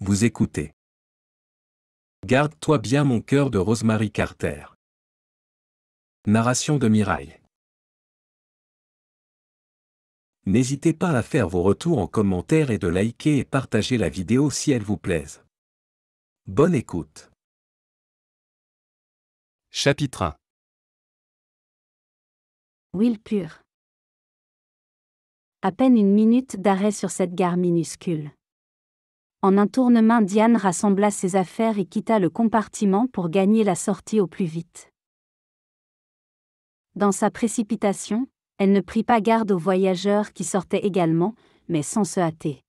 Vous écoutez. Garde-toi bien mon cœur de Rosemary Carter. Narration de Mirail. N'hésitez pas à faire vos retours en commentaire et de liker et partager la vidéo si elle vous plaise. Bonne écoute. Chapitre 1. Willpur. À peine une minute d'arrêt sur cette gare minuscule. En un tournement, Diane rassembla ses affaires et quitta le compartiment pour gagner la sortie au plus vite. Dans sa précipitation, elle ne prit pas garde aux voyageurs qui sortaient également, mais sans se hâter.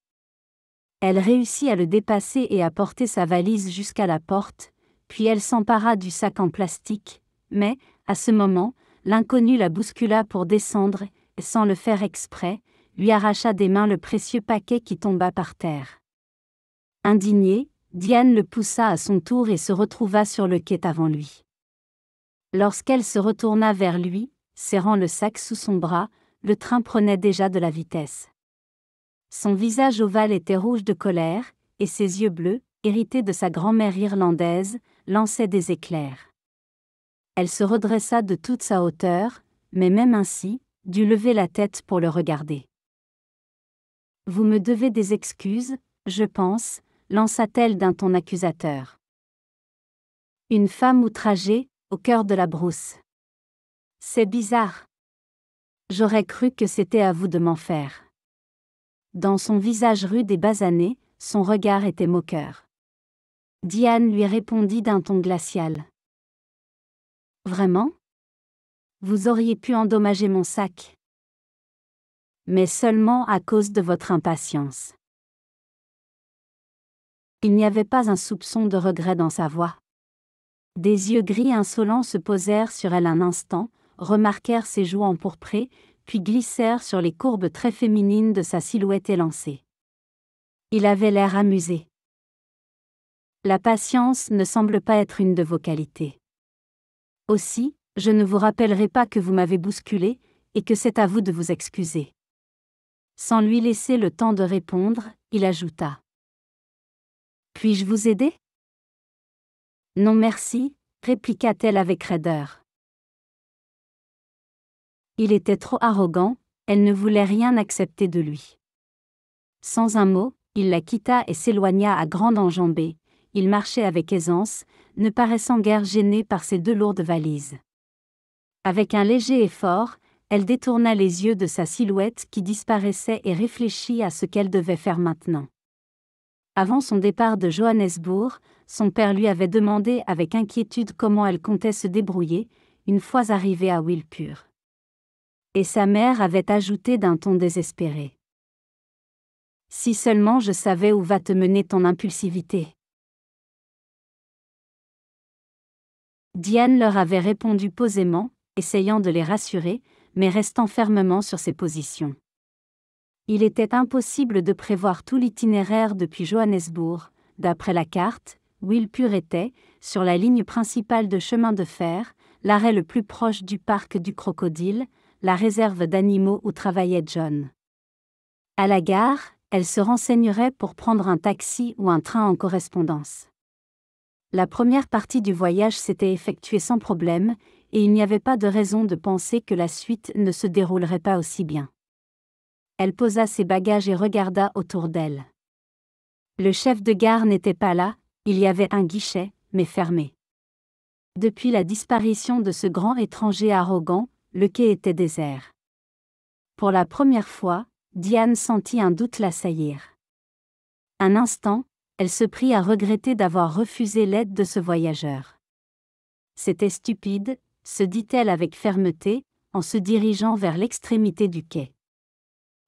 Elle réussit à le dépasser et à porter sa valise jusqu'à la porte, puis elle s'empara du sac en plastique, mais, à ce moment, l'inconnu la bouscula pour descendre et, sans le faire exprès, lui arracha des mains le précieux paquet qui tomba par terre. Indignée, Diane le poussa à son tour et se retrouva sur le quai avant lui. Lorsqu'elle se retourna vers lui, serrant le sac sous son bras, le train prenait déjà de la vitesse. Son visage ovale était rouge de colère, et ses yeux bleus, hérités de sa grand-mère irlandaise, lançaient des éclairs. Elle se redressa de toute sa hauteur, mais même ainsi, dut lever la tête pour le regarder. « Vous me devez des excuses, je pense, » lança-t-elle d'un ton accusateur. Une femme outragée, au cœur de la brousse. C'est bizarre. J'aurais cru que c'était à vous de m'en faire. Dans son visage rude et basané, son regard était moqueur. Diane lui répondit d'un ton glacial. Vraiment ? Vous auriez pu endommager mon sac. Mais seulement à cause de votre impatience. Il n'y avait pas un soupçon de regret dans sa voix. Des yeux gris insolents se posèrent sur elle un instant, remarquèrent ses joues empourprées, puis glissèrent sur les courbes très féminines de sa silhouette élancée. Il avait l'air amusé. La patience ne semble pas être une de vos qualités. Aussi, je ne vous rappellerai pas que vous m'avez bousculé, et que c'est à vous de vous excuser. Sans lui laisser le temps de répondre, il ajouta. Puis-je vous aider ? Non merci, répliqua-t-elle avec raideur. Il était trop arrogant, elle ne voulait rien accepter de lui. Sans un mot, il la quitta et s'éloigna à grande enjambée. Il marchait avec aisance, ne paraissant guère gêné par ses 2 lourdes valises. Avec un léger effort, elle détourna les yeux de sa silhouette qui disparaissait et réfléchit à ce qu'elle devait faire maintenant. Avant son départ de Johannesburg, son père lui avait demandé avec inquiétude comment elle comptait se débrouiller, une fois arrivée à Willpur. Et sa mère avait ajouté d'un ton désespéré. « Si seulement je savais où va te mener ton impulsivité. » Diane leur avait répondu posément, essayant de les rassurer, mais restant fermement sur ses positions. Il était impossible de prévoir tout l'itinéraire depuis Johannesburg. D'après la carte, Willpur était, sur la ligne principale de chemin de fer, l'arrêt le plus proche du parc du Crocodile, la réserve d'animaux où travaillait John. À la gare, elle se renseignerait pour prendre un taxi ou un train en correspondance. La première partie du voyage s'était effectuée sans problème, et il n'y avait pas de raison de penser que la suite ne se déroulerait pas aussi bien. Elle posa ses bagages et regarda autour d'elle. Le chef de gare n'était pas là, il y avait un guichet, mais fermé. Depuis la disparition de ce grand étranger arrogant, le quai était désert. Pour la première fois, Diane sentit un doute l'assaillir. Un instant, elle se prit à regretter d'avoir refusé l'aide de ce voyageur. C'était stupide, se dit-elle avec fermeté, en se dirigeant vers l'extrémité du quai.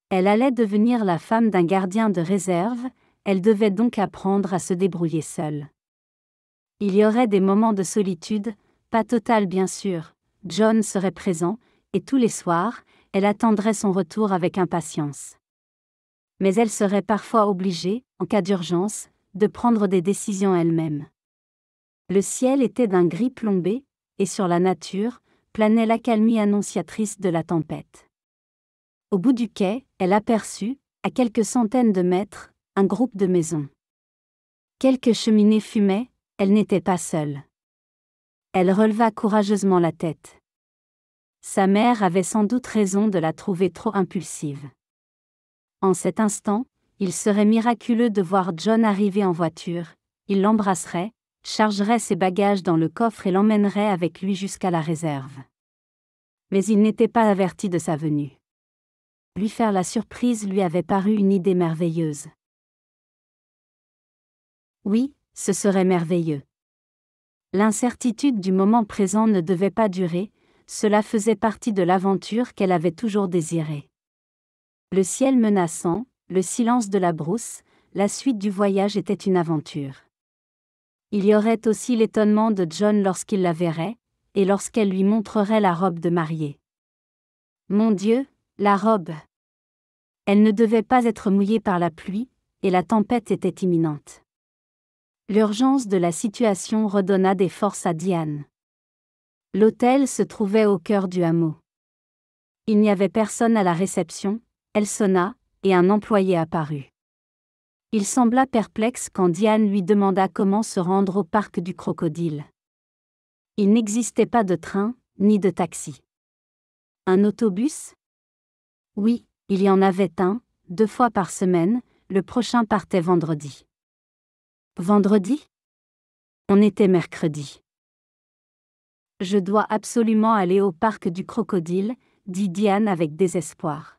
Elle allait devenir la femme d'un gardien de réserve, elle devait donc apprendre à se débrouiller seule. Il y aurait des moments de solitude, pas totale bien sûr, John serait présent, et tous les soirs, elle attendrait son retour avec impatience. Mais elle serait parfois obligée, en cas d'urgence, de prendre des décisions elle-même. Le ciel était d'un gris plombé, et sur la nature, planait l'accalmie annonciatrice de la tempête. Au bout du quai, elle aperçut, à quelques centaines de mètres, un groupe de maisons. Quelques cheminées fumaient, elle n'était pas seule. Elle releva courageusement la tête. Sa mère avait sans doute raison de la trouver trop impulsive. En cet instant, il serait miraculeux de voir John arriver en voiture, il l'embrasserait, chargerait ses bagages dans le coffre et l'emmènerait avec lui jusqu'à la réserve. Mais il n'était pas averti de sa venue. Lui faire la surprise lui avait paru une idée merveilleuse. Oui, ce serait merveilleux. L'incertitude du moment présent ne devait pas durer, cela faisait partie de l'aventure qu'elle avait toujours désirée. Le ciel menaçant, le silence de la brousse, la suite du voyage était une aventure. Il y aurait aussi l'étonnement de John lorsqu'il la verrait, et lorsqu'elle lui montrerait la robe de mariée. Mon Dieu, la robe! Elle ne devait pas être mouillée par la pluie, et la tempête était imminente. L'urgence de la situation redonna des forces à Diane. L'hôtel se trouvait au cœur du hameau. Il n'y avait personne à la réception, elle sonna, et un employé apparut. Il sembla perplexe quand Diane lui demanda comment se rendre au parc du Crocodile. Il n'existait pas de train, ni de taxi. Un autobus? Oui, il y en avait un, 2 fois par semaine, le prochain partait vendredi. Vendredi? On était mercredi. Je dois absolument aller au parc du Crocodile, dit Diane avec désespoir.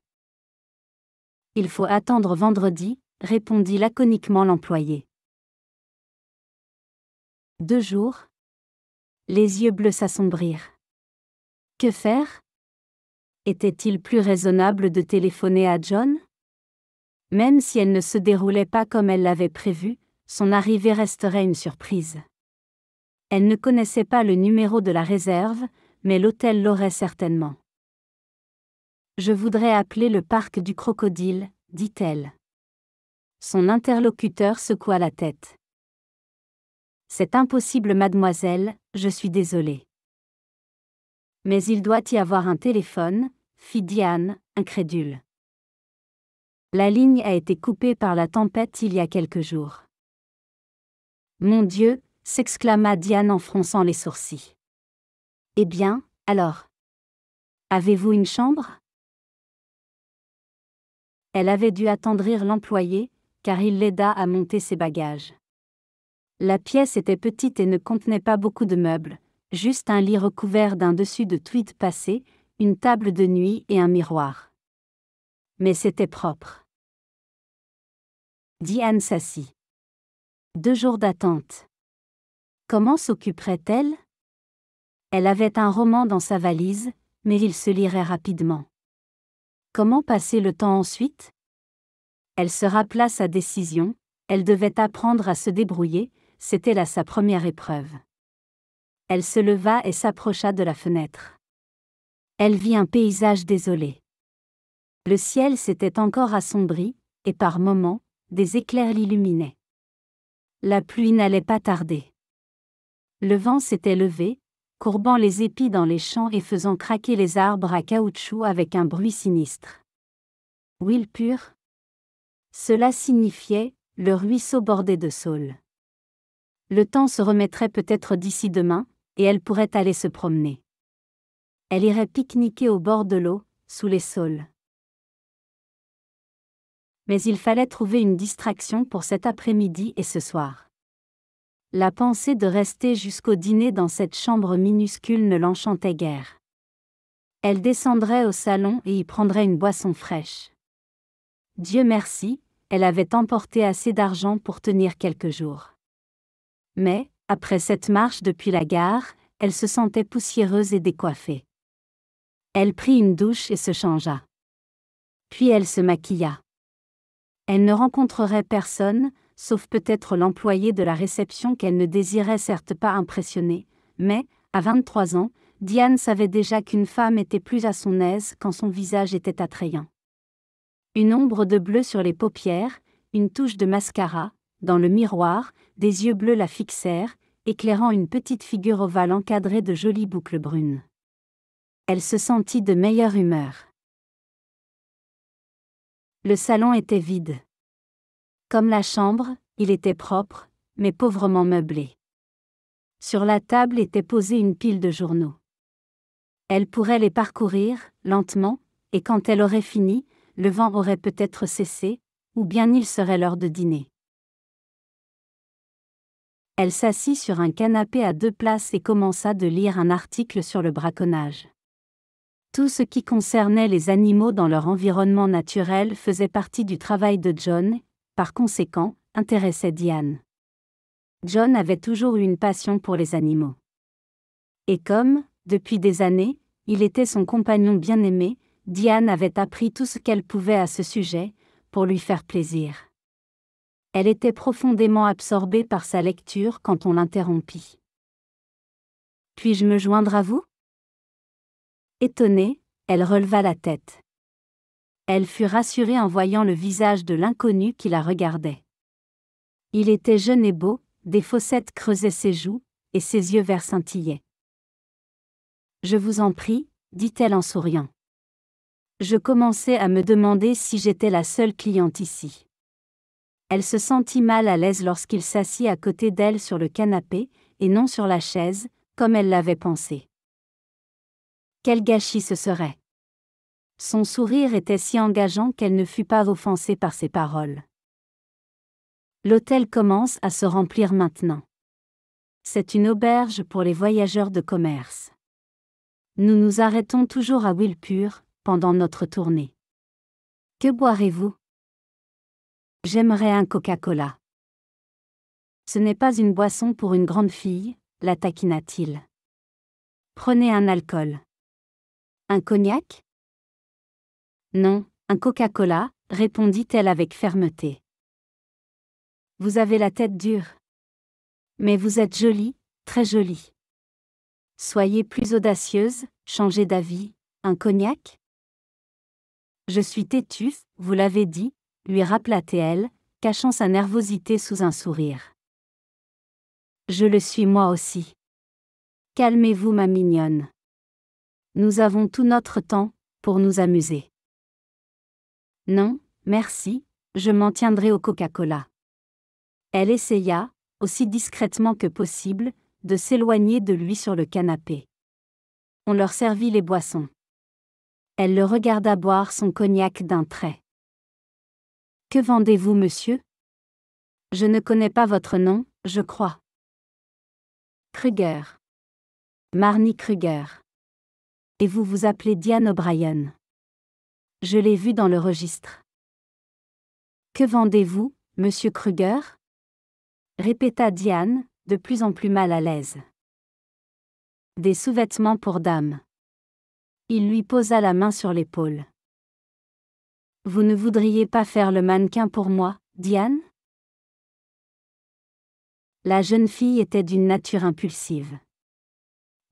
Il faut attendre vendredi, répondit laconiquement l'employé. 2 jours. Les yeux bleus s'assombrirent. Que faire? Était-il plus raisonnable de téléphoner à John? Même si elle ne se déroulait pas comme elle l'avait prévu, son arrivée resterait une surprise. Elle ne connaissait pas le numéro de la réserve, mais l'hôtel l'aurait certainement. Je voudrais appeler le parc du Crocodile, dit-elle. Son interlocuteur secoua la tête. C'est impossible, mademoiselle, je suis désolée. Mais il doit y avoir un téléphone, fit Diane, incrédule. La ligne a été coupée par la tempête il y a quelques jours. Mon Dieu, s'exclama Diane en fronçant les sourcils. Eh bien, alors? Avez-vous une chambre? Elle avait dû attendrir l'employé, car il l'aida à monter ses bagages. La pièce était petite et ne contenait pas beaucoup de meubles, juste un lit recouvert d'un dessus de tweed passé, une table de nuit et un miroir. Mais c'était propre. Diane s'assit. 2 jours d'attente. Comment s'occuperait-elle? Elle avait un roman dans sa valise, mais il se lirait rapidement. Comment passer le temps ensuite? Elle se rappela sa décision, elle devait apprendre à se débrouiller, c'était là sa première épreuve. Elle se leva et s'approcha de la fenêtre. Elle vit un paysage désolé. Le ciel s'était encore assombri, et par moments, des éclairs l'illuminaient. La pluie n'allait pas tarder. Le vent s'était levé, courbant les épis dans les champs et faisant craquer les arbres à caoutchouc avec un bruit sinistre. Huile pure? Cela signifiait, le ruisseau bordé de saules. Le temps se remettrait peut-être d'ici demain, et elle pourrait aller se promener. Elle irait pique-niquer au bord de l'eau, sous les saules. Mais il fallait trouver une distraction pour cet après-midi et ce soir. La pensée de rester jusqu'au dîner dans cette chambre minuscule ne l'enchantait guère. Elle descendrait au salon et y prendrait une boisson fraîche. Dieu merci, elle avait emporté assez d'argent pour tenir quelques jours. Mais, après cette marche depuis la gare, elle se sentait poussiéreuse et décoiffée. Elle prit une douche et se changea. Puis elle se maquilla. Elle ne rencontrerait personne, sauf peut-être l'employé de la réception qu'elle ne désirait certes pas impressionner, mais, à 23 ans, Diane savait déjà qu'une femme était plus à son aise quand son visage était attrayant. Une ombre de bleu sur les paupières, une touche de mascara, dans le miroir, des yeux bleus la fixèrent, éclairant une petite figure ovale encadrée de jolies boucles brunes. Elle se sentit de meilleure humeur. Le salon était vide. Comme la chambre, il était propre, mais pauvrement meublé. Sur la table était posée une pile de journaux. Elle pourrait les parcourir, lentement, et quand elle aurait fini, le vent aurait peut-être cessé, ou bien il serait l'heure de dîner. Elle s'assit sur un canapé à 2 places et commença de lire un article sur le braconnage. Tout ce qui concernait les animaux dans leur environnement naturel faisait partie du travail de John, par conséquent, intéressait Diane. John avait toujours eu une passion pour les animaux. Et comme, depuis des années, il était son compagnon bien-aimé, Diane avait appris tout ce qu'elle pouvait à ce sujet, pour lui faire plaisir. Elle était profondément absorbée par sa lecture quand on l'interrompit. « Puis-je me joindre à vous ?» Étonnée, elle releva la tête. Elle fut rassurée en voyant le visage de l'inconnu qui la regardait. Il était jeune et beau, des fossettes creusaient ses joues, et ses yeux verts scintillaient. « Je vous en prie, » dit-elle en souriant. Je commençais à me demander si j'étais la seule cliente ici. Elle se sentit mal à l'aise lorsqu'il s'assit à côté d'elle sur le canapé, et non sur la chaise, comme elle l'avait pensé. Quel gâchis ce serait! Son sourire était si engageant qu'elle ne fut pas offensée par ses paroles. L'hôtel commence à se remplir maintenant. C'est une auberge pour les voyageurs de commerce. Nous nous arrêtons toujours à Wilpur, pendant notre tournée. Que boirez-vous? J'aimerais un Coca-Cola. Ce n'est pas une boisson pour une grande fille, la taquina-t-il. Prenez un alcool. Un cognac? Non, un Coca-Cola, répondit-elle avec fermeté. Vous avez la tête dure. Mais vous êtes jolie, très jolie. Soyez plus audacieuse, changez d'avis, un cognac? Je suis têtue, vous l'avez dit, lui rappela-t-elle, cachant sa nervosité sous un sourire. Je le suis moi aussi. Calmez-vous ma mignonne. Nous avons tout notre temps, pour nous amuser. Non, merci, je m'en tiendrai au Coca-Cola. Elle essaya, aussi discrètement que possible, de s'éloigner de lui sur le canapé. On leur servit les boissons. Elle le regarda boire son cognac d'un trait. Que vendez-vous, monsieur? Je ne connais pas votre nom, je crois. Kruger. Marnie Kruger. Et vous vous appelez Diane O'Brien. Je l'ai vu dans le registre. Que vendez-vous, monsieur Kruger? Répéta Diane, de plus en plus mal à l'aise. Des sous-vêtements pour dame. Il lui posa la main sur l'épaule. Vous ne voudriez pas faire le mannequin pour moi, Diane? La jeune fille était d'une nature impulsive.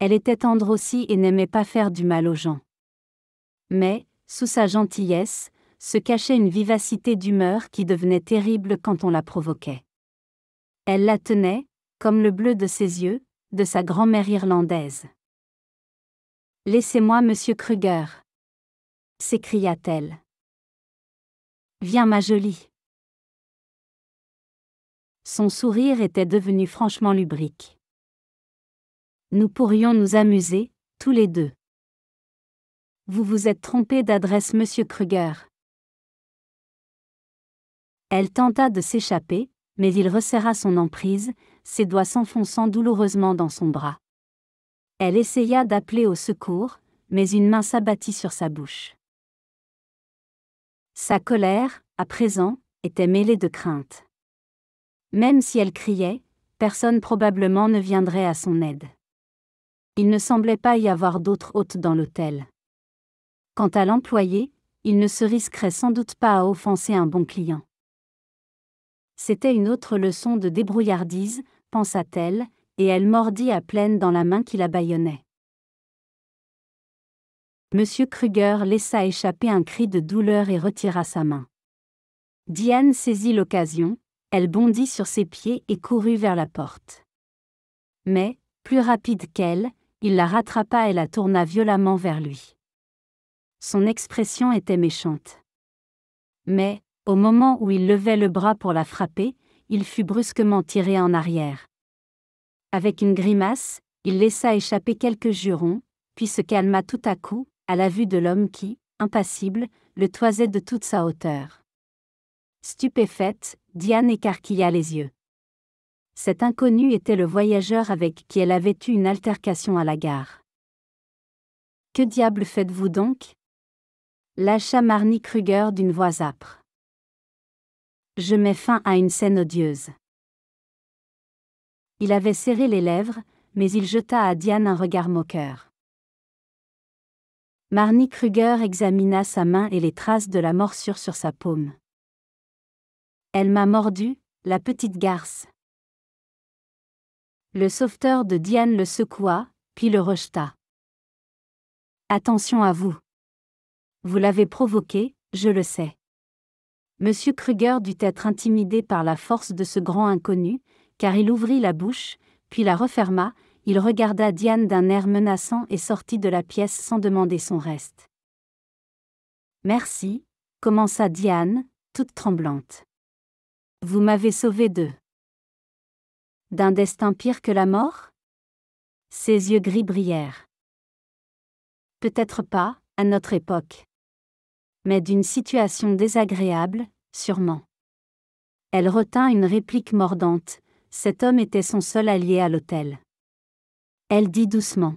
Elle était tendre aussi et n'aimait pas faire du mal aux gens. Mais, sous sa gentillesse, se cachait une vivacité d'humeur qui devenait terrible quand on la provoquait. Elle la tenait, comme le bleu de ses yeux, de sa grand-mère irlandaise. « Laissez-moi, monsieur Kruger !» s'écria-t-elle. « Viens, ma jolie !» Son sourire était devenu franchement lubrique. « Nous pourrions nous amuser, tous les deux. » Vous vous êtes trompé d'adresse, monsieur Kruger. Elle tenta de s'échapper, mais il resserra son emprise, ses doigts s'enfonçant douloureusement dans son bras. Elle essaya d'appeler au secours, mais une main s'abattit sur sa bouche. Sa colère, à présent, était mêlée de crainte. Même si elle criait, personne probablement ne viendrait à son aide. Il ne semblait pas y avoir d'autres hôtes dans l'hôtel. Quant à l'employé, il ne se risquerait sans doute pas à offenser un bon client. C'était une autre leçon de débrouillardise, pensa-t-elle, et elle mordit à pleine dans la main qui la bâillonnait. Monsieur Kruger laissa échapper un cri de douleur et retira sa main. Diane saisit l'occasion, elle bondit sur ses pieds et courut vers la porte. Mais, plus rapide qu'elle, il la rattrapa et la tourna violemment vers lui. Son expression était méchante. Mais, au moment où il levait le bras pour la frapper, il fut brusquement tiré en arrière. Avec une grimace, il laissa échapper quelques jurons, puis se calma tout à coup, à la vue de l'homme qui, impassible, le toisait de toute sa hauteur. Stupéfaite, Diane écarquilla les yeux. Cet inconnu était le voyageur avec qui elle avait eu une altercation à la gare. « Que diable faites-vous donc » lâcha Marnie Kruger d'une voix âpre. « Je mets fin à une scène odieuse. » Il avait serré les lèvres, mais il jeta à Diane un regard moqueur. Marnie Kruger examina sa main et les traces de la morsure sur sa paume. « Elle m'a mordu, la petite garce. » Le sauveteur de Diane le secoua, puis le rejeta. « Attention à vous. Vous l'avez provoqué, je le sais. » Monsieur Kruger dut être intimidé par la force de ce grand inconnu, car il ouvrit la bouche, puis la referma, il regarda Diane d'un air menaçant et sortit de la pièce sans demander son reste. « Merci, » commença Diane, toute tremblante. « Vous m'avez sauvé d'un destin pire que la mort ?» Ses yeux gris brillèrent. « Peut-être pas, à notre époque. Mais d'une situation désagréable, sûrement. » Elle retint une réplique mordante. Cet homme était son seul allié à l'hôtel. Elle dit doucement.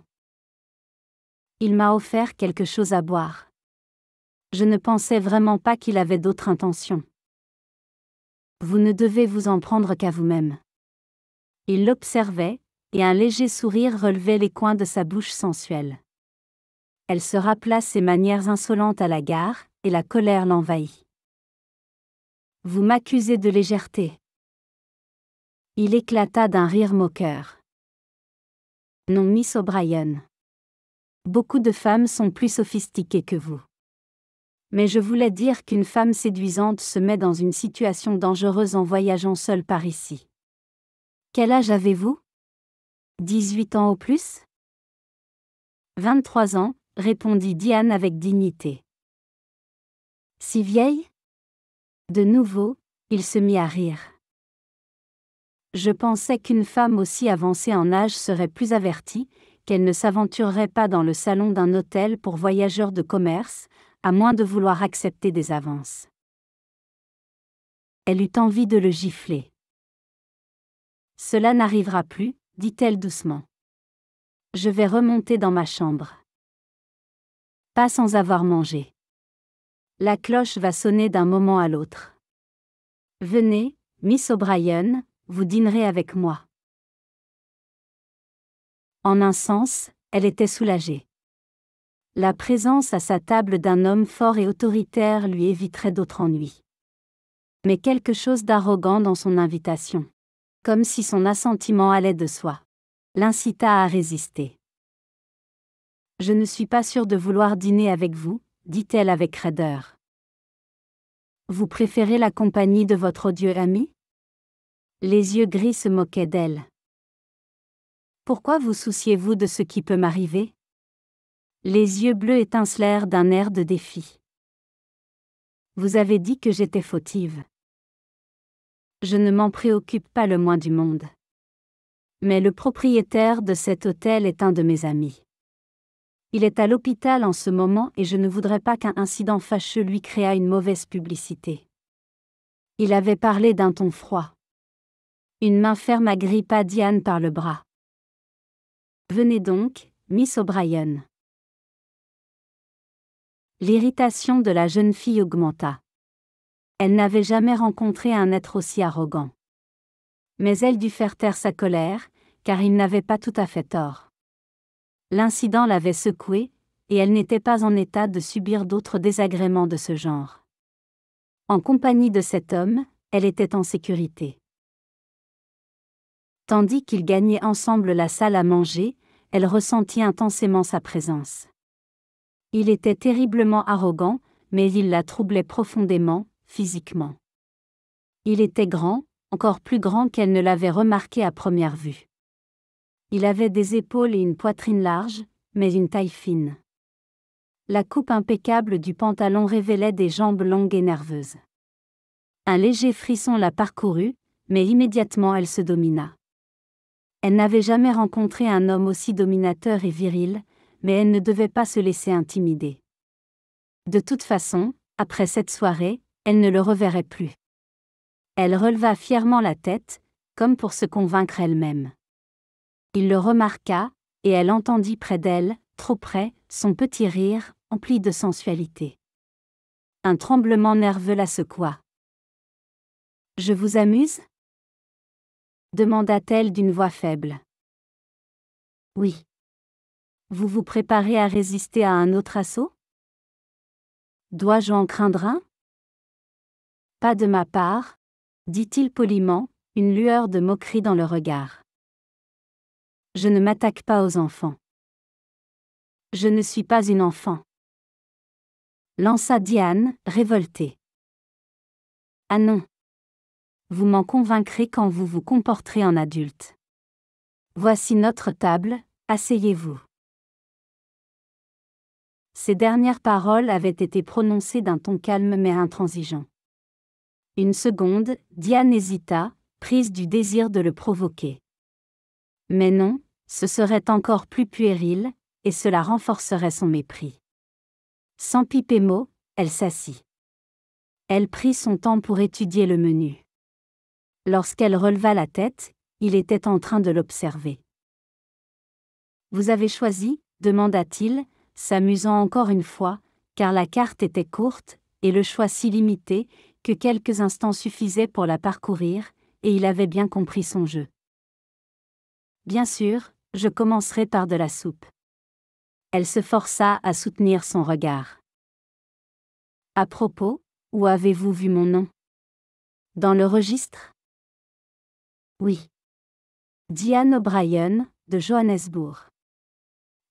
« Il m'a offert quelque chose à boire. Je ne pensais vraiment pas qu'il avait d'autres intentions. Vous ne devez vous en prendre qu'à vous-même. » Il l'observait, et un léger sourire relevait les coins de sa bouche sensuelle. Elle se rappela ses manières insolentes à la gare, et la colère l'envahit. « Vous m'accusez de légèreté. » Il éclata d'un rire moqueur. « Non, Miss O'Brien. Beaucoup de femmes sont plus sophistiquées que vous. Mais je voulais dire qu'une femme séduisante se met dans une situation dangereuse en voyageant seule par ici. Quel âge avez-vous ? 18 ans au plus ? 23 ans, répondit Diane avec dignité. Si vieille ? De nouveau, il se mit à rire. Je pensais qu'une femme aussi avancée en âge serait plus avertie, qu'elle ne s'aventurerait pas dans le salon d'un hôtel pour voyageurs de commerce, à moins de vouloir accepter des avances. Elle eut envie de le gifler. Cela n'arrivera plus, dit-elle doucement. Je vais remonter dans ma chambre. Pas sans avoir mangé. La cloche va sonner d'un moment à l'autre. Venez, Miss O'Brien, vous dînerez avec moi. En un sens, elle était soulagée. La présence à sa table d'un homme fort et autoritaire lui éviterait d'autres ennuis. Mais quelque chose d'arrogant dans son invitation, comme si son assentiment allait de soi, l'incita à résister. « Je ne suis pas sûre de vouloir dîner avec vous, » dit-elle avec raideur. « Vous préférez la compagnie de votre odieux ami ?» Les yeux gris se moquaient d'elle. « Pourquoi vous souciez-vous de ce qui peut m'arriver ?» Les yeux bleus étincelèrent d'un air de défi. « Vous avez dit que j'étais fautive. Je ne m'en préoccupe pas le moins du monde. Mais le propriétaire de cet hôtel est un de mes amis. Il est à l'hôpital en ce moment et je ne voudrais pas qu'un incident fâcheux lui créât une mauvaise publicité. » Il avait parlé d'un ton froid. Une main ferme agrippa Diane par le bras. « Venez donc, Miss O'Brien. » L'irritation de la jeune fille augmenta. Elle n'avait jamais rencontré un être aussi arrogant. Mais elle dut faire taire sa colère, car il n'avait pas tout à fait tort. L'incident l'avait secouée, et elle n'était pas en état de subir d'autres désagréments de ce genre. En compagnie de cet homme, elle était en sécurité. Tandis qu'ils gagnaient ensemble la salle à manger, elle ressentit intensément sa présence. Il était terriblement arrogant, mais il la troublait profondément, physiquement. Il était grand, encore plus grand qu'elle ne l'avait remarqué à première vue. Il avait des épaules et une poitrine large, mais une taille fine. La coupe impeccable du pantalon révélait des jambes longues et nerveuses. Un léger frisson la parcourut, mais immédiatement elle se domina. Elle n'avait jamais rencontré un homme aussi dominateur et viril, mais elle ne devait pas se laisser intimider. De toute façon, après cette soirée, elle ne le reverrait plus. Elle releva fièrement la tête, comme pour se convaincre elle-même. Il le remarqua, et elle entendit près d'elle, trop près, son petit rire, empli de sensualité. Un tremblement nerveux la secoua. « Je vous amuse » demanda-t-elle d'une voix faible. « Oui. Vous vous préparez à résister à un autre assaut ? Dois-je en craindre un ? Pas de ma part, dit-il poliment, une lueur de moquerie dans le regard. Je ne m'attaque pas aux enfants. Je ne suis pas une enfant. Lança Diane, révoltée. Ah non. Vous m'en convaincrez quand vous vous comporterez en adulte. Voici notre table, asseyez-vous. Ces dernières paroles avaient été prononcées d'un ton calme mais intransigeant. Une seconde, Diane hésita, prise du désir de le provoquer. Mais non, ce serait encore plus puéril, et cela renforcerait son mépris. Sans piper mot, elle s'assit. Elle prit son temps pour étudier le menu. Lorsqu'elle releva la tête, il était en train de l'observer. « Vous avez choisi ?» demanda-t-il, s'amusant encore une fois, car la carte était courte, et le choix si limité, que quelques instants suffisaient pour la parcourir, et il avait bien compris son jeu. « Bien sûr, je commencerai par de la soupe. » Elle se força à soutenir son regard. « À propos, où avez-vous vu mon nom ? Dans le registre ? » Oui. Diane O'Brien, de Johannesburg.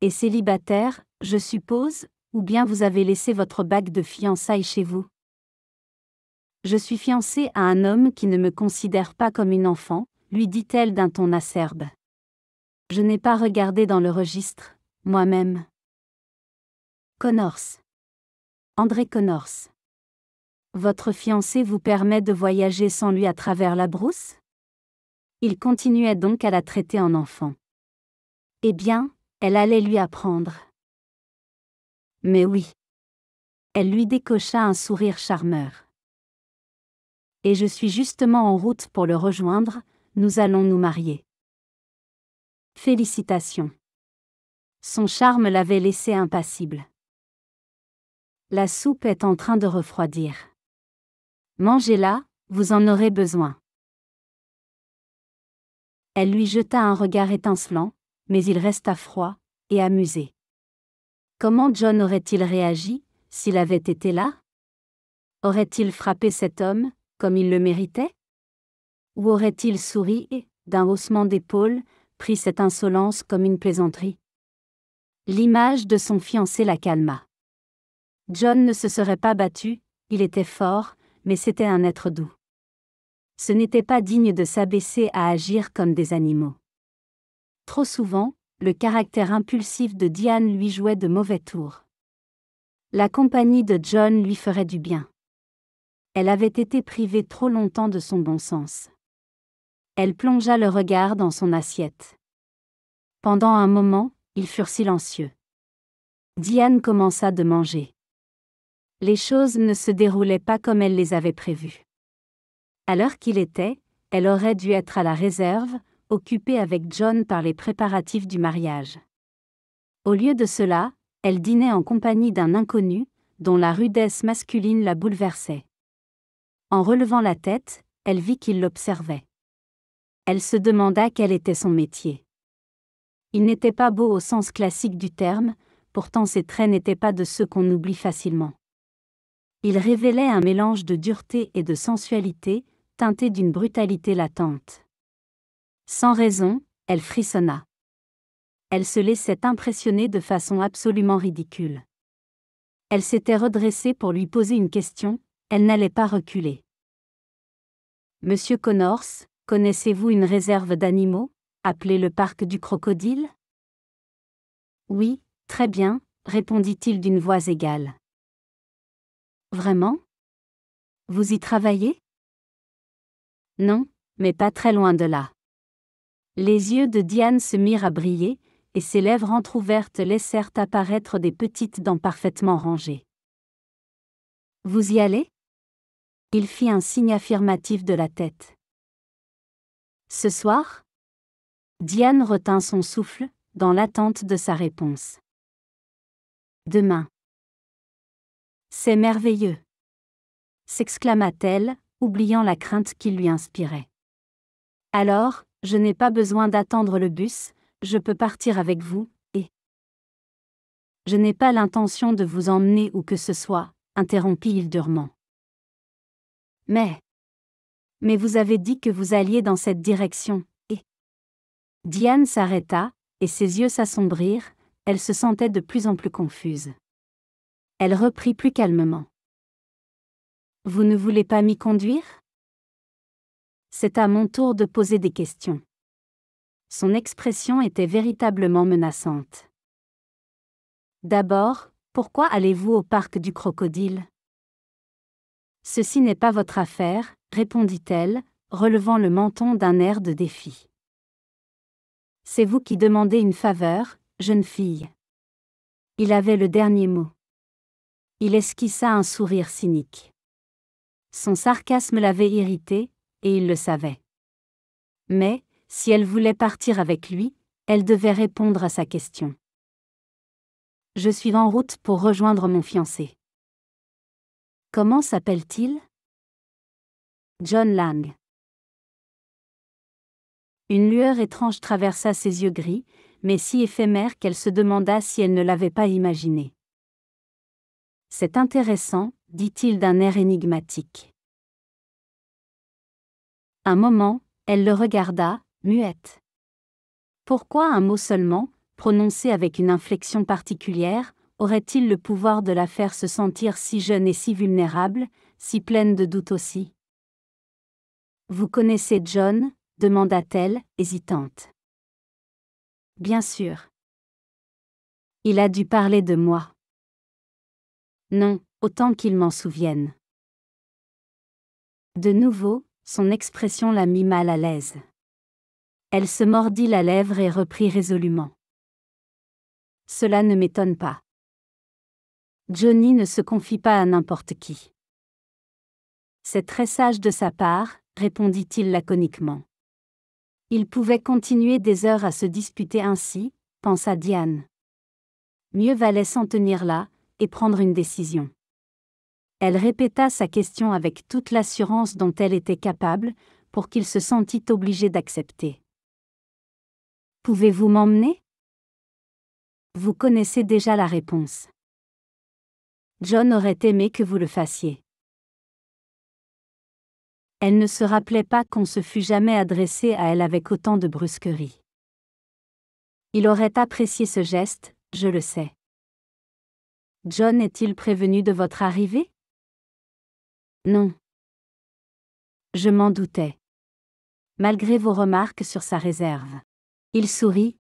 Et célibataire, je suppose, ou bien vous avez laissé votre bague de fiançailles chez vous ? Je suis fiancée à un homme qui ne me considère pas comme une enfant, lui dit-elle d'un ton acerbe. Je n'ai pas regardé dans le registre, moi-même. Connors. André Connors. Votre fiancé vous permet de voyager sans lui à travers la brousse ? Il continuait donc à la traiter en enfant. Eh bien, elle allait lui apprendre. Mais oui. Elle lui décocha un sourire charmeur. Et je suis justement en route pour le rejoindre, nous allons nous marier. Félicitations. Son charme l'avait laissé impassible. La soupe est en train de refroidir. Mangez-la, vous en aurez besoin. Elle lui jeta un regard étincelant, mais il resta froid, et amusé. Comment John aurait-il réagi, s'il avait été là ? Aurait-il frappé cet homme, comme il le méritait ? Ou aurait-il souri et, d'un haussement d'épaules, pris cette insolence comme une plaisanterie ? L'image de son fiancé la calma. John ne se serait pas battu, il était fort, mais c'était un être doux. Ce n'était pas digne de s'abaisser à agir comme des animaux. Trop souvent, le caractère impulsif de Diane lui jouait de mauvais tours. La compagnie de John lui ferait du bien. Elle avait été privée trop longtemps de son bon sens. Elle plongea le regard dans son assiette. Pendant un moment, ils furent silencieux. Diane commença de manger. Les choses ne se déroulaient pas comme elle les avait prévues. À l'heure qu'il était, elle aurait dû être à la réserve, occupée avec John par les préparatifs du mariage. Au lieu de cela, elle dînait en compagnie d'un inconnu, dont la rudesse masculine la bouleversait. En relevant la tête, elle vit qu'il l'observait. Elle se demanda quel était son métier. Il n'était pas beau au sens classique du terme, pourtant ses traits n'étaient pas de ceux qu'on oublie facilement. Il révélait un mélange de dureté et de sensualité, teinté d'une brutalité latente. Sans raison, elle frissonna. Elle se laissait impressionner de façon absolument ridicule. Elle s'était redressée pour lui poser une question, elle n'allait pas reculer. « Monsieur Connors, connaissez-vous une réserve d'animaux, appelée le parc du crocodile ?» « Oui, très bien, » répondit-il d'une voix égale. « Vraiment ? Vous y travaillez ? » « Non, Mais pas très loin de là. Les yeux de Diane se mirent à briller, et ses lèvres entr'ouvertes laissèrent apparaître des petites dents parfaitement rangées. Vous y allez ? Il fit un signe affirmatif de la tête. Ce soir ? Diane retint son souffle, dans l'attente de sa réponse. Demain. C'est merveilleux, s'exclama-t-elle, oubliant la crainte qu'il lui inspirait. Alors, je n'ai pas besoin d'attendre le bus, je peux partir avec vous, et... Je n'ai pas l'intention de vous emmener où que ce soit, interrompit-il durement. Mais vous avez dit que vous alliez dans cette direction, et... Diane s'arrêta, et ses yeux s'assombrirent, elle se sentait de plus en plus confuse. Elle reprit plus calmement. Vous ne voulez pas m'y conduire ? C'est à mon tour de poser des questions. Son expression était véritablement menaçante. D'abord, pourquoi allez-vous au parc du Crocodile ? Ceci n'est pas votre affaire, répondit-elle, relevant le menton d'un air de défi. C'est vous qui demandez une faveur, jeune fille. Il avait le dernier mot. Il esquissa un sourire cynique. Son sarcasme l'avait irrité, et il le savait. Mais, si elle voulait partir avec lui, elle devait répondre à sa question. Je suis en route pour rejoindre mon fiancé. Comment s'appelle-t-il ? John Lang. Une lueur étrange traversa ses yeux gris, mais si éphémère qu'elle se demanda si elle ne l'avait pas imaginé. C'est intéressant, dit-il d'un air énigmatique. Un moment, elle le regarda, muette. Pourquoi un mot seulement, prononcé avec une inflexion particulière, aurait-il le pouvoir de la faire se sentir si jeune et si vulnérable, si pleine de doutes aussi ? Vous connaissez John ? demanda-t-elle, hésitante. Bien sûr. Il a dû parler de moi. Non, autant qu'il m'en souvienne. De nouveau, son expression la mit mal à l'aise. Elle se mordit la lèvre et reprit résolument. Cela ne m'étonne pas. Johnny ne se confie pas à n'importe qui. C'est très sage de sa part, répondit-il laconiquement. Il pouvait continuer des heures à se disputer ainsi, pensa Diane. Mieux valait s'en tenir là, et prendre une décision. Elle répéta sa question avec toute l'assurance dont elle était capable, pour qu'il se sentît obligé d'accepter. Pouvez-vous m'emmener ? Vous connaissez déjà la réponse. John aurait aimé que vous le fassiez. Elle ne se rappelait pas qu'on se fût jamais adressé à elle avec autant de brusquerie. Il aurait apprécié ce geste, je le sais. John est-il prévenu de votre arrivée ? Non. Je m'en doutais. Malgré vos remarques sur sa réserve. Il sourit.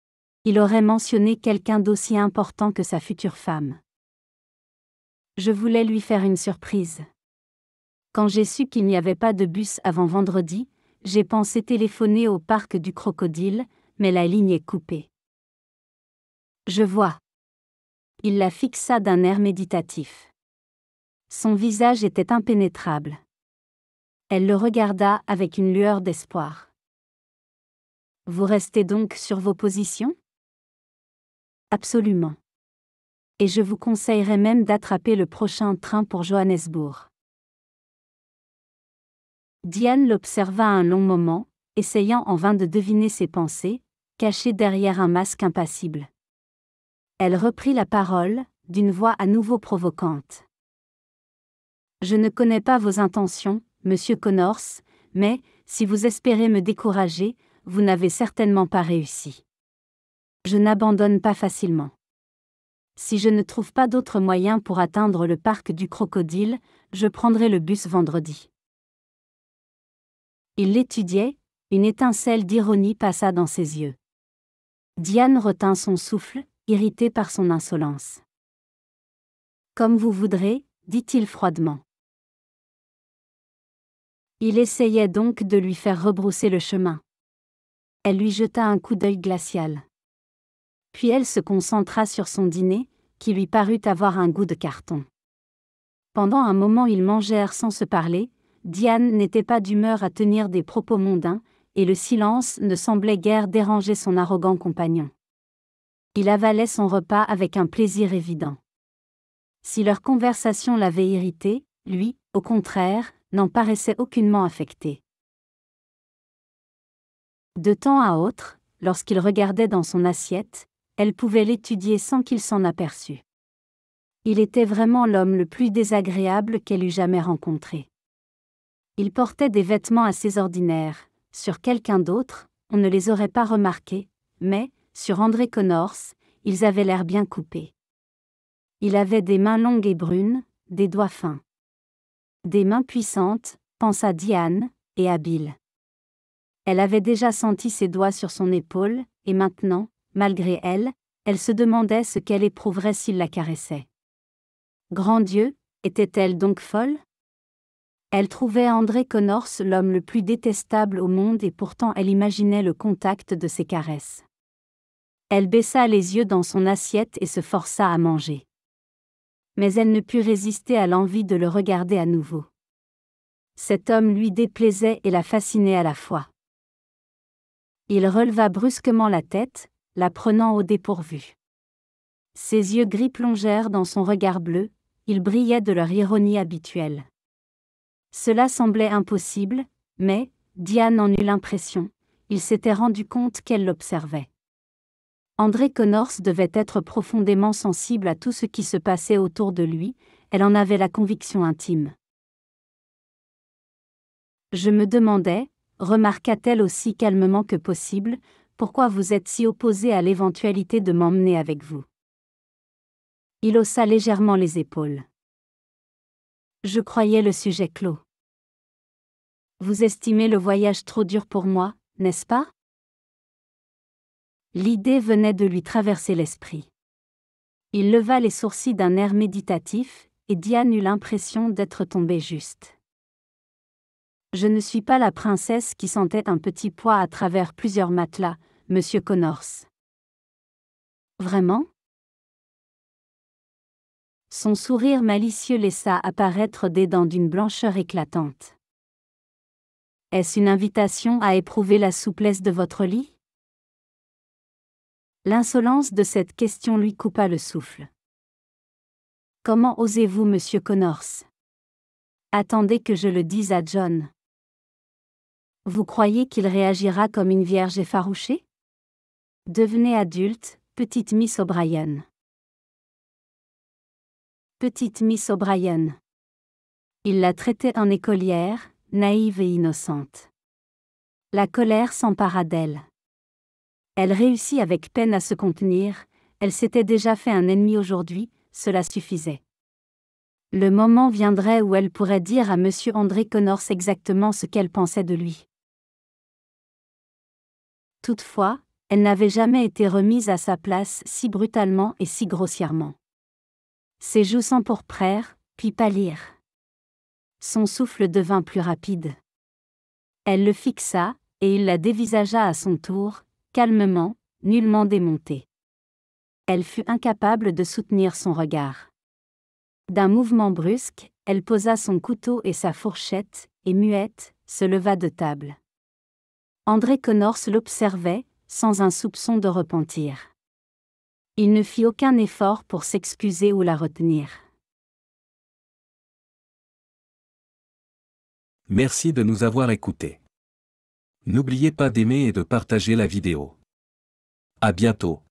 Il aurait mentionné quelqu'un d'aussi important que sa future femme. Je voulais lui faire une surprise. Quand j'ai su qu'il n'y avait pas de bus avant vendredi, j'ai pensé téléphoner au parc du Crocodile, mais la ligne est coupée. Je vois. Il la fixa d'un air méditatif. Son visage était impénétrable. Elle le regarda avec une lueur d'espoir. Vous restez donc sur vos positions ? Absolument. Et je vous conseillerais même d'attraper le prochain train pour Johannesburg. Diane l'observa un long moment, essayant en vain de deviner ses pensées, cachées derrière un masque impassible. Elle reprit la parole, d'une voix à nouveau provocante. Je ne connais pas vos intentions, monsieur Connors, mais, si vous espérez me décourager, vous n'avez certainement pas réussi. Je n'abandonne pas facilement. Si je ne trouve pas d'autre moyen pour atteindre le parc du Crocodile, je prendrai le bus vendredi. Il l'étudiait, une étincelle d'ironie passa dans ses yeux. Diane retint son souffle, irritée par son insolence. Comme vous voudrez, dit-il froidement. Il essayait donc de lui faire rebrousser le chemin. Elle lui jeta un coup d'œil glacial. Puis elle se concentra sur son dîner, qui lui parut avoir un goût de carton. Pendant un moment ils mangèrent sans se parler, Diane n'était pas d'humeur à tenir des propos mondains, et le silence ne semblait guère déranger son arrogant compagnon. Il avalait son repas avec un plaisir évident. Si leur conversation l'avait irrité, lui, au contraire, n'en paraissait aucunement affecté. De temps à autre, lorsqu'il regardait dans son assiette, elle pouvait l'étudier sans qu'il s'en aperçût. Il était vraiment l'homme le plus désagréable qu'elle eût jamais rencontré. Il portait des vêtements assez ordinaires. Sur quelqu'un d'autre, on ne les aurait pas remarqués, mais, sur André Connors, ils avaient l'air bien coupés. Il avait des mains longues et brunes, des doigts fins. Des mains puissantes, pensa Diane, et habiles. Elle avait déjà senti ses doigts sur son épaule, et maintenant, malgré elle, elle se demandait ce qu'elle éprouverait s'il la caressait. Grand Dieu, était-elle donc folle? Elle trouvait André Connors l'homme le plus détestable au monde et pourtant elle imaginait le contact de ses caresses. Elle baissa les yeux dans son assiette et se força à manger. Mais elle ne put résister à l'envie de le regarder à nouveau. Cet homme lui déplaisait et la fascinait à la fois. Il releva brusquement la tête, la prenant au dépourvu. Ses yeux gris plongèrent dans son regard bleu, ils brillaient de leur ironie habituelle. Cela semblait impossible, mais, Diane en eut l'impression, il s'était rendu compte qu'elle l'observait. André Connors devait être profondément sensible à tout ce qui se passait autour de lui, elle en avait la conviction intime. Je me demandais, remarqua-t-elle aussi calmement que possible, pourquoi vous êtes si opposé à l'éventualité de m'emmener avec vous. Il haussa légèrement les épaules. Je croyais le sujet clos. Vous estimez le voyage trop dur pour moi, n'est-ce pas? L'idée venait de lui traverser l'esprit. Il leva les sourcils d'un air méditatif, et Diane eut l'impression d'être tombée juste. Je ne suis pas la princesse qui sentait un petit poids à travers plusieurs matelas, monsieur Connors. Vraiment? Son sourire malicieux laissa apparaître des dents d'une blancheur éclatante. Est-ce une invitation à éprouver la souplesse de votre lit? L'insolence de cette question lui coupa le souffle. Comment osez-vous, monsieur Connors? Attendez que je le dise à John. Vous croyez qu'il réagira comme une vierge effarouchée? Devenez adulte, petite Miss O'Brien. Petite Miss O'Brien. Il la traitait en écolière, naïve et innocente. La colère s'empara d'elle. Elle réussit avec peine à se contenir, elle s'était déjà fait un ennemi aujourd'hui, cela suffisait. Le moment viendrait où elle pourrait dire à monsieur André Connors exactement ce qu'elle pensait de lui. Toutefois, elle n'avait jamais été remise à sa place si brutalement et si grossièrement. Ses joues s'empourprèrent, puis pâlirent. Son souffle devint plus rapide. Elle le fixa, et il la dévisagea à son tour, calmement, nullement démontée. Elle fut incapable de soutenir son regard. D'un mouvement brusque, elle posa son couteau et sa fourchette, et muette, se leva de table. André Connors l'observait, sans un soupçon de repentir. Il ne fit aucun effort pour s'excuser ou la retenir. Merci de nous avoir écoutés. N'oubliez pas d'aimer et de partager la vidéo. À bientôt.